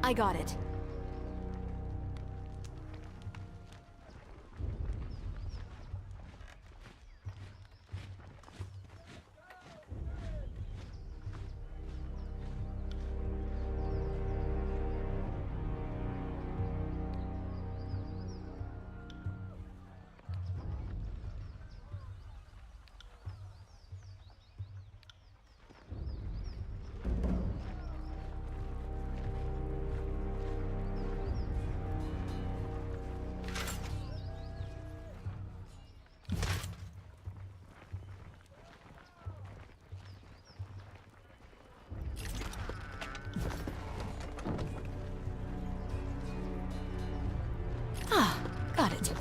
I got it. Ah, got it.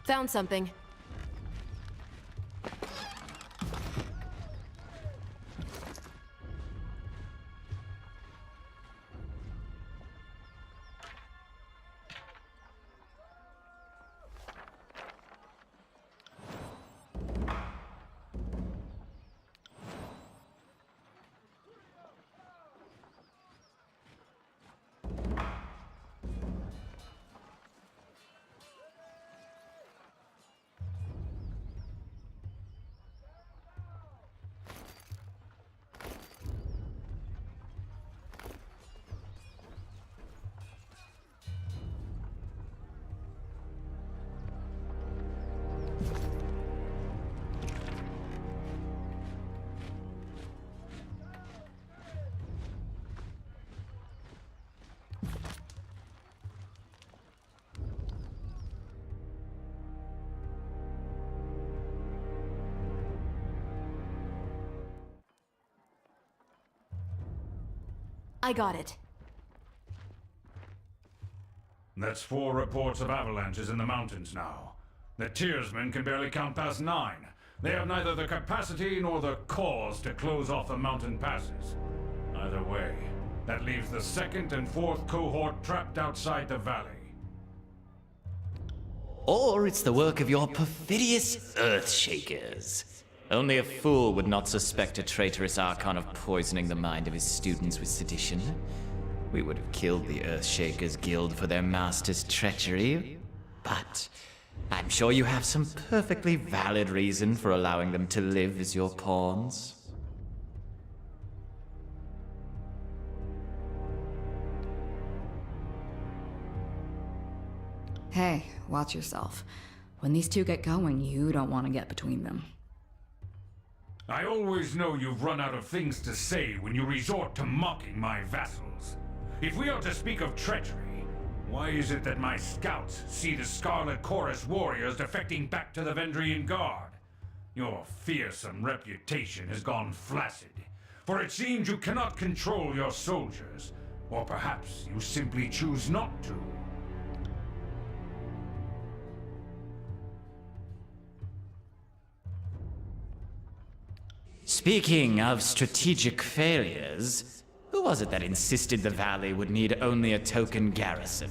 Found something. I got it. That's 4 reports of avalanches in the mountains now. The Tearsmen can barely count past 9. They have neither the capacity nor the cause to close off the mountain passes. Either way, that leaves the 2nd and 4th cohort trapped outside the valley. Or it's the work of your perfidious Earthshakers. Only a fool would not suspect a traitorous Archon of poisoning the mind of his students with sedition. We would have killed the Earthshakers Guild for their master's treachery, but I'm sure you have some perfectly valid reason for allowing them to live as your pawns. Hey, watch yourself. When these two get going, you don't want to get between them. I always know you've run out of things to say when you resort to mocking my vassals. If we are to speak of treachery, why is it that my scouts see the Scarlet Chorus warriors defecting back to the Vendrian Guard? Your fearsome reputation has gone flaccid, for it seems you cannot control your soldiers, or perhaps you simply choose not to. Speaking of strategic failures, who was it that insisted the valley would need only a token garrison?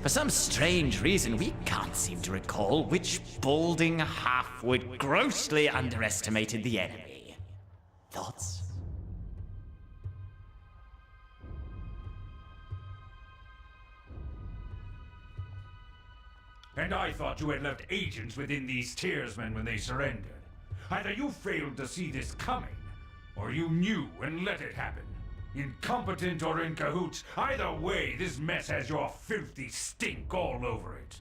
For some strange reason, we can't seem to recall which balding halfwit grossly underestimated the enemy. Thoughts? And I thought you had left agents within these Tearsmen when they surrendered. Either you failed to see this coming, or you knew and let it happen. Incompetent or in cahoots, either way, this mess has your filthy stink all over it.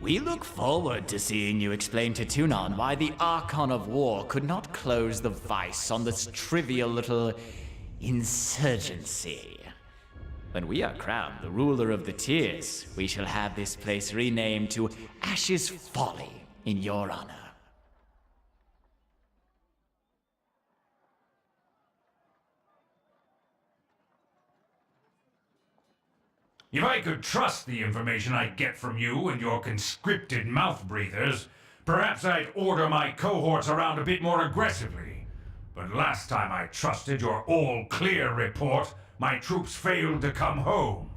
We look forward to seeing you explain to Tunon why the Archon of War could not close the vice on this trivial little insurgency. When we are crowned the ruler of the Tears, we shall have this place renamed to Ash's Folly in your honor. If I could trust the information I get from you and your conscripted mouth breathers, perhaps I'd order my cohorts around a bit more aggressively. But last time I trusted your all-clear report, my troops failed to come home.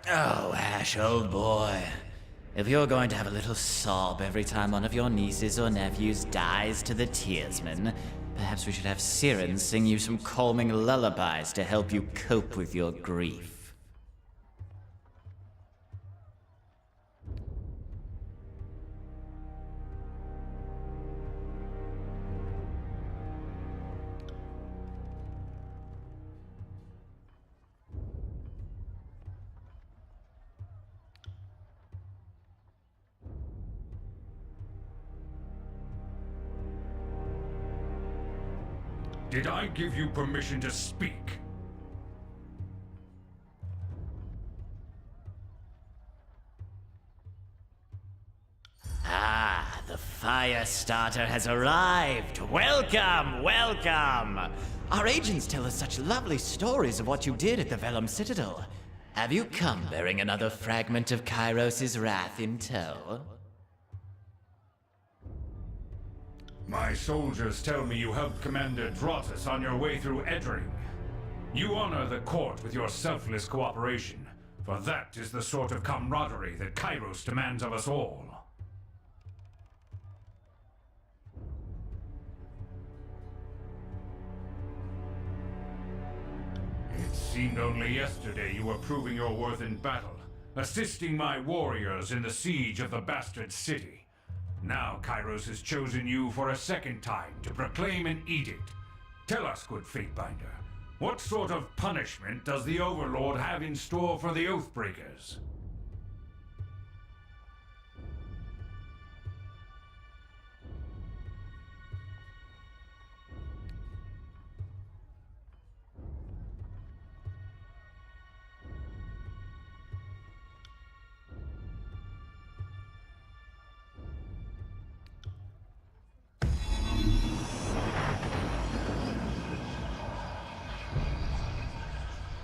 Oh, Ash, old boy. If you're going to have a little sob every time one of your nieces or nephews dies to the Tearsmen, perhaps we should have Siren sing you some calming lullabies to help you cope with your grief. Did I give you permission to speak? Ah, the fire starter has arrived. Welcome, welcome. Our agents tell us such lovely stories of what you did at the Vellum Citadel. Have you come bearing another fragment of Kairos' wrath in tow? My soldiers tell me you helped Commander Drotus on your way through Edring. You honor the court with your selfless cooperation, for that is the sort of camaraderie that Kairos demands of us all. It seemed only yesterday you were proving your worth in battle, assisting my warriors in the siege of the bastard city. Now Kairos has chosen you for a second time to proclaim an edict. Tell us, good Fatebinder, what sort of punishment does the Overlord have in store for the Oathbreakers?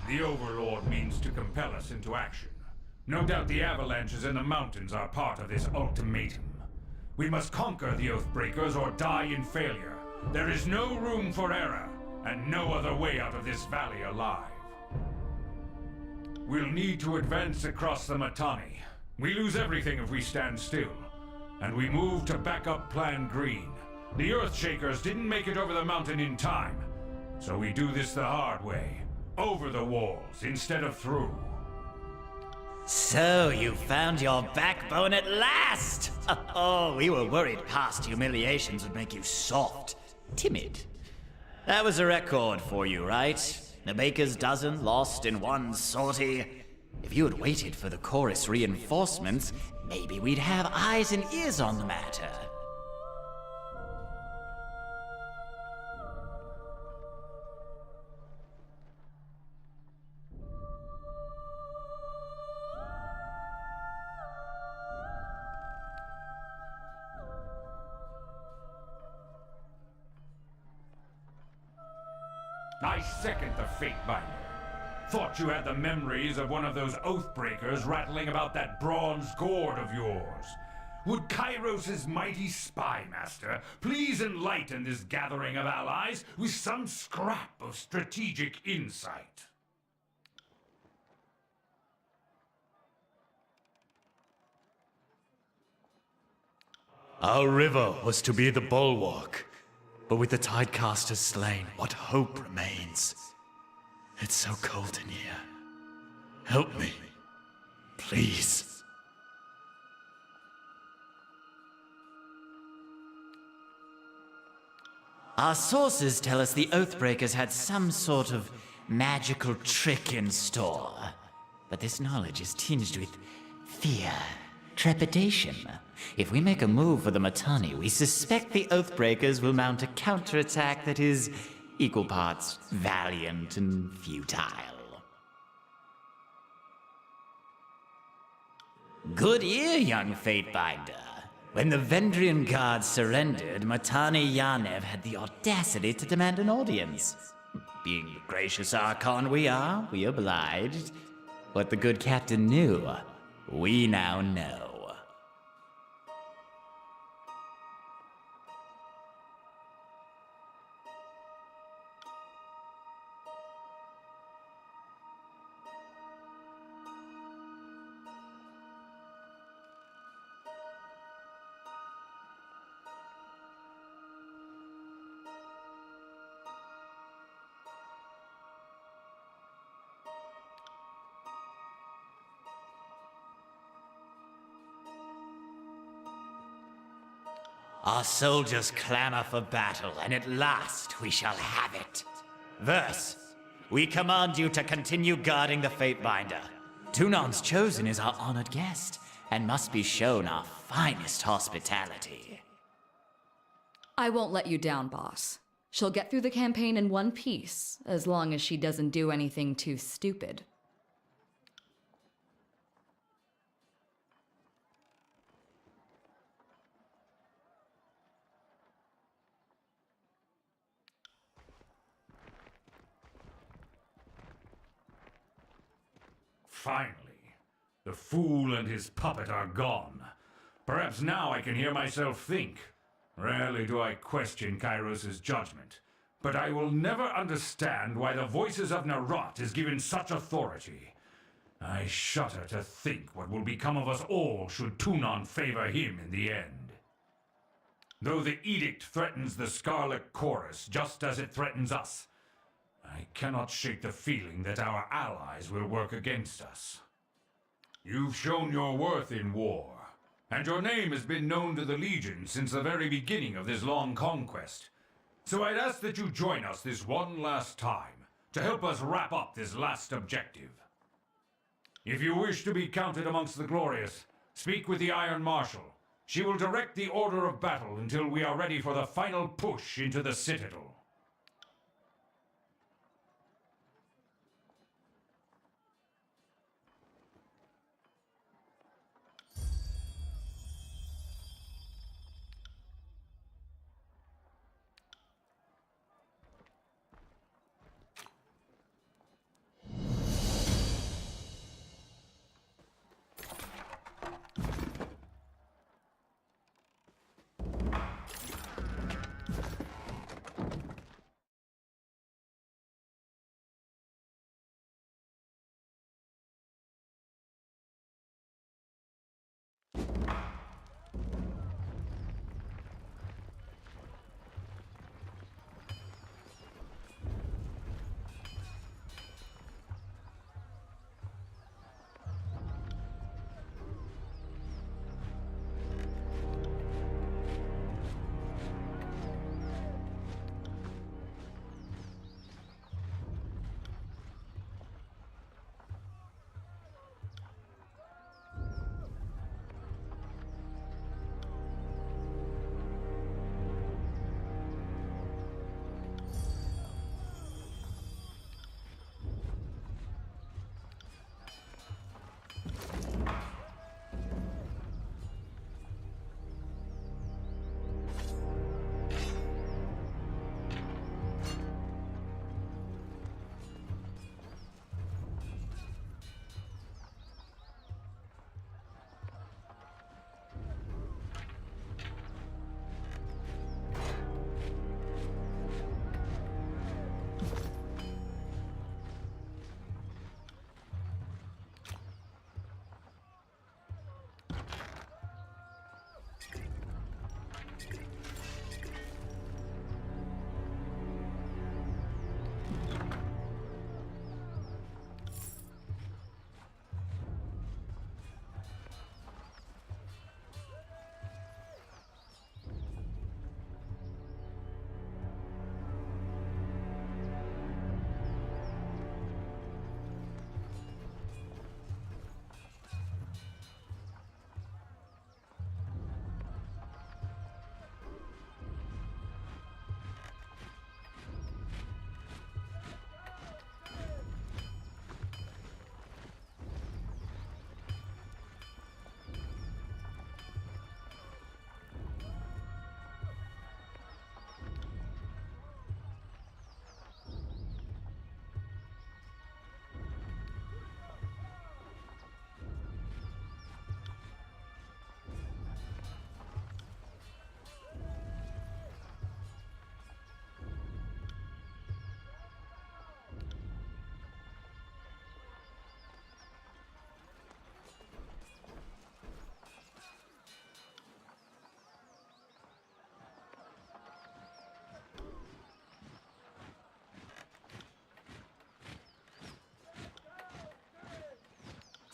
The Overlord means to compel us into action. No doubt the avalanches in the mountains are part of this ultimatum. We must conquer the Oathbreakers or die in failure. There is no room for error, and no other way out of this valley alive. We'll need to advance across the Mittani. We lose everything if we stand still. And we move to backup Plan Green. The Earthshakers didn't make it over the mountain in time, so we do this the hard way. Over the walls instead of through. So you found your backbone at last! Oh, we were worried past humiliations would make you soft, timid. That was a record for you, right? The baker's dozen lost in one sortie. If you had waited for the chorus reinforcements, maybe we'd have eyes and ears on the matter. I second the Fatebinder. Thought you had the memories of one of those Oathbreakers rattling about that bronze gourd of yours. Would Kairos' mighty spy master please enlighten this gathering of allies with some scrap of strategic insight? Our river was to be the bulwark, but with the Tidecasters slain, what hope remains? It's so cold in here. Help me, please. Our sources tell us the Oathbreakers had some sort of magical trick in store. but this knowledge is tinged with fear, trepidation. If we make a move for the Mittani, we suspect the Oathbreakers will mount a counterattack that is equal parts valiant and futile. Good ear, young Fatebinder. When the Vendrian guards surrendered, Mittani Yanev had the audacity to demand an audience. Being the gracious Archon we are, we obliged. What the good captain knew, we now know. Our soldiers clamor for battle, and at last we shall have it. Thus, we command you to continue guarding the Fatebinder. Tunan's Chosen is our honored guest, and must be shown our finest hospitality. I won't let you down, boss. She'll get through the campaign in one piece, as long as she doesn't do anything too stupid. Finally, the fool and his puppet are gone. Perhaps now I can hear myself think. Rarely do I question Kairos' judgment, but I will never understand why the voices of Narot is given such authority. I shudder to think what will become of us all should Tunon favor him in the end. Though the edict threatens the Scarlet Chorus just as it threatens us, I cannot shake the feeling that our allies will work against us. You've shown your worth in war, and your name has been known to the Legion since the very beginning of this long conquest. So I'd ask that you join us this one last time, to help us wrap up this last objective. If you wish to be counted amongst the glorious, speak with the Iron Marshal. She will direct the order of battle until we are ready for the final push into the Citadel.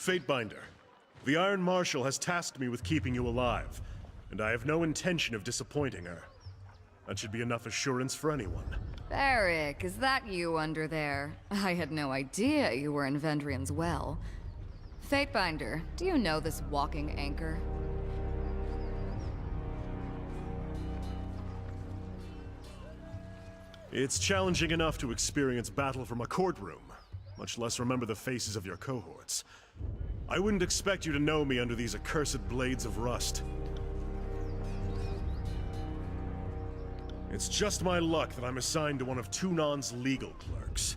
Fatebinder, the Iron Marshal has tasked me with keeping you alive, and I have no intention of disappointing her. That should be enough assurance for anyone. Varric, is that you under there? I had no idea you were in Vendrian's well. Fatebinder, do you know this walking anchor? It's challenging enough to experience battle from a courtroom, much less remember the faces of your cohorts. I wouldn't expect you to know me under these accursed blades of rust. It's just my luck that I'm assigned to one of Tunon's legal clerks.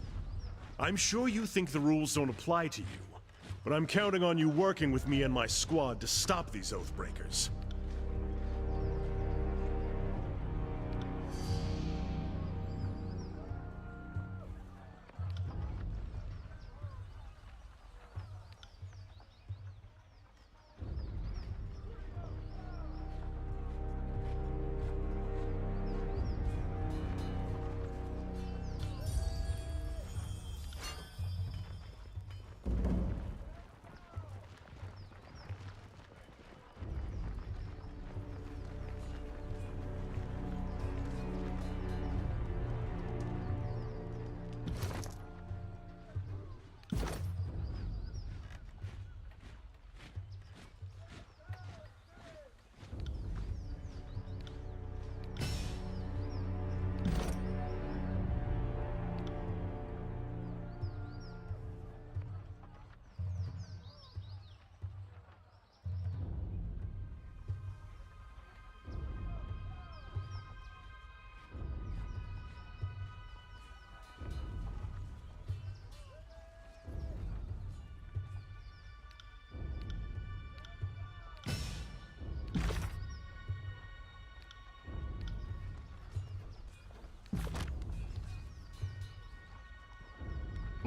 I'm sure you think the rules don't apply to you, but I'm counting on you working with me and my squad to stop these Oathbreakers.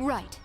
Right.